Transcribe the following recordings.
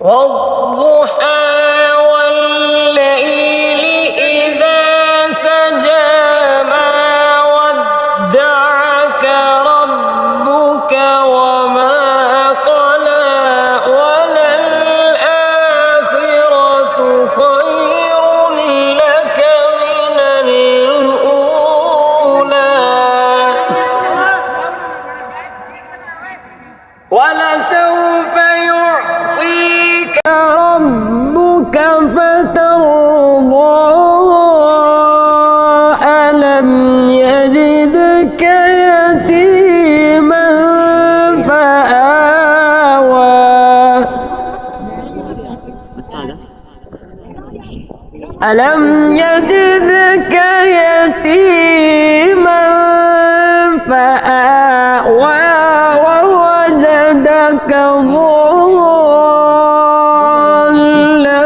والضحى والليل إذا سجى ما ودعك ربك وما قلى وللآخرة خير لك من الأولى ولسوف يعطيك ربك فترضى ألم يجدك يتيما فآوى ألم يجدك يتيما فآوى ووجدك ضالا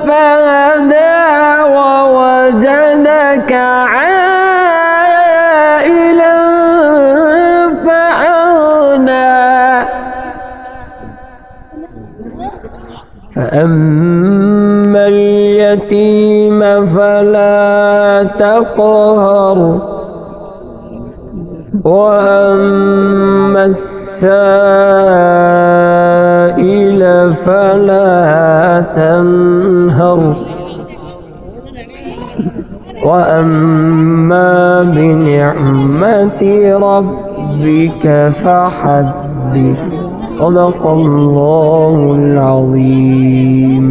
فهدى ووجدك عائلا فأغنى فأما اليتيم فلا تقهر وأما السائل فلا تنهر وأما بنعمة ربك فحدث صدق الله العظيم.